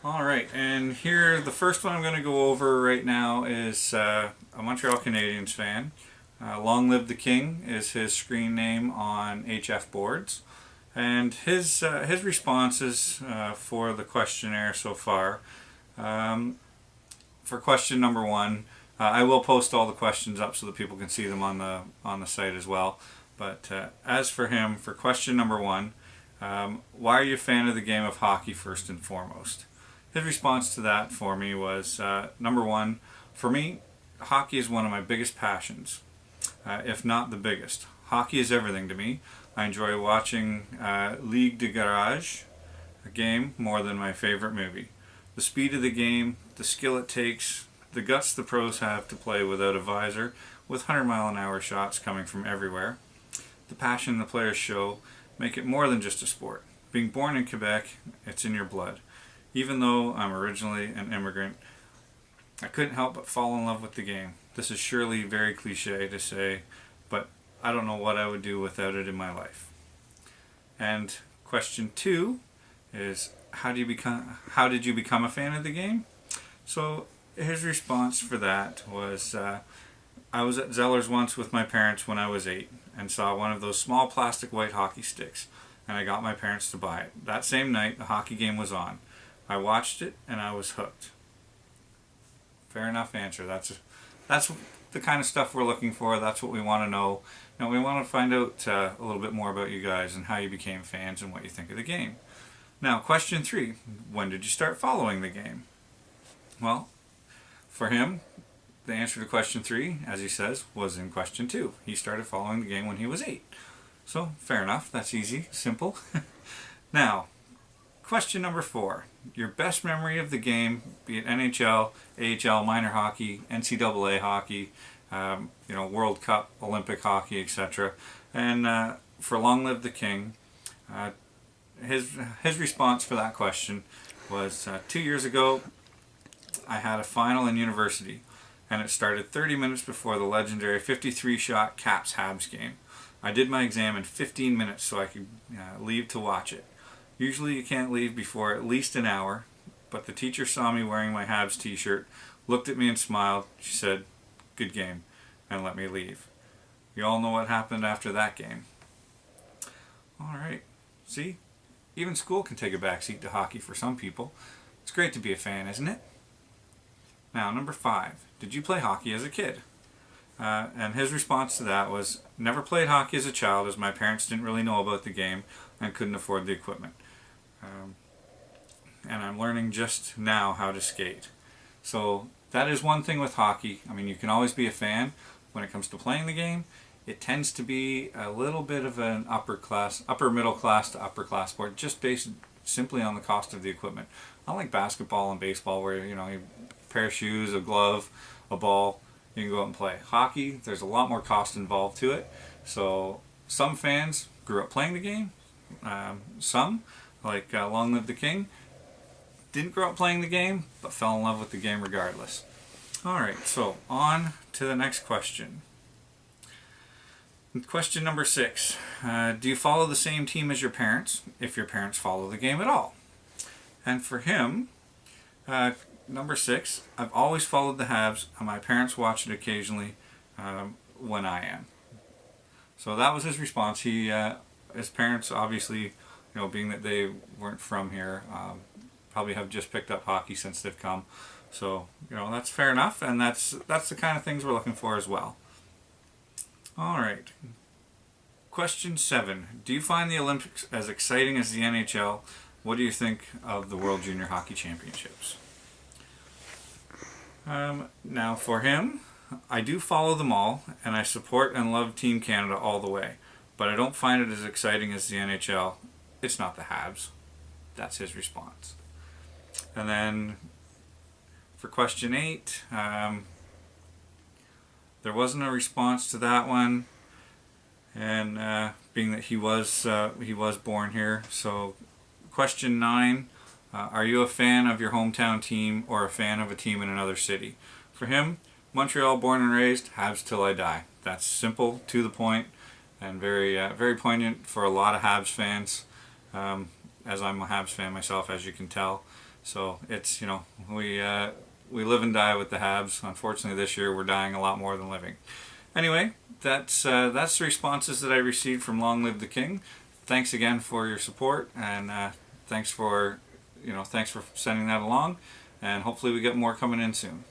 All right, and here the first one I'm going to go over right now is a Montreal Canadiens fan. Long Live the King is his screen name on HF boards, and his responses for the questionnaire so far. Um, for question number one, I will post all the questions up so that people can see them on the site as well. But as for him, for question number one, why are you a fan of the game of hockey first and foremost? His response to that for me was number one, for me, hockey is one of my biggest passions, if not the biggest. Hockey is everything to me. I enjoy watching Ligue de Garage, a game, more than my favorite movie. The speed of the game, the skill it takes, the guts the pros have to play without a visor, with 100-mile-an-hour shots coming from everywhere. The passion the players show make it more than just a sport. Being born in Quebec, it's in your blood. Even though I'm originally an immigrant, I couldn't help but fall in love with the game. This is surely very cliche to say, but I don't know what I would do without it in my life. And question two is how did you become a fan of the game? So his response for that was I was at Zeller's once with my parents when I was 8 and saw one of those small plastic white hockey sticks, and I got my parents to buy it. That same night the hockey game was on. I watched it and I was hooked. Fair enough answer. That's the kind of stuff we're looking for. That's what we want to know. Now we want to find out a little bit more about you guys and how you became fans and what you think of the game. Now, question three: when did you start following the game? Well, for him, the answer to question three, as he says, was in question two. He started following the game when he was 8. So, fair enough. That's easy, simple. Now, question number 4. Your best memory of the game, be it NHL, AHL, minor hockey, NCAA hockey, World Cup, Olympic hockey, etc. And for Long Live the King, his response for that question was 2 years ago, I had a final in university, and it started 30 minutes before the legendary 53-shot Caps Habs game. I did my exam in 15 minutes so I could leave to watch it. Usually you can't leave before at least an hour, but the teacher saw me wearing my Habs t-shirt, looked at me and smiled. She said, "Good game," and let me leave. You all know what happened after that game. Alright, see? Even school can take a backseat to hockey for some people. It's great to be a fan, isn't it? Now, number 5. Did you play hockey as a kid? And his response to that was, never played hockey as a child as my parents didn't really know about the game and couldn't afford the equipment. And I'm learning just now how to skate. So that is one thing with hockey. I mean, you can always be a fan. When it comes to playing the game, it tends to be a little bit of an upper middle class to upper class sport, just based simply on the cost of the equipment. Unlike basketball and baseball, where you a pair of shoes, a glove, a ball, you can go out and play. Hockey, there's a lot more cost involved to it. So some fans grew up playing the game. Some, like Long Live the King, didn't grow up playing the game, but fell in love with the game regardless. Alright, so on to the next question. Question number 6. Do you follow the same team as your parents, if your parents follow the game at all? And for him, number 6, I've always followed the Habs, and my parents watch it occasionally when I am. So that was his response. His parents, obviously, being that they weren't from here, probably have just picked up hockey since they've come. So, that's fair enough, and that's the kind of things we're looking for as well. Alright. Question 7. Do you find the Olympics as exciting as the NHL? What do you think of the World Junior Hockey Championships? Now for him, I do follow them all, and I support and love Team Canada all the way. But I don't find it as exciting as the NHL. It's not the Habs. That's his response. And then for question 8, there wasn't a response to that one, and being that he was born here. So question 9, are you a fan of your hometown team or a fan of a team in another city? For him, Montreal born and raised, Habs till I die. That's simple, to the point, and very poignant for a lot of Habs fans, as I'm a Habs fan myself, as you can tell. So it's, we live and die with the Habs. Unfortunately, this year we're dying a lot more than living. Anyway, that's the responses that I received from Long Live the King. Thanks again for your support, and thanks for sending that along. And hopefully we get more coming in soon.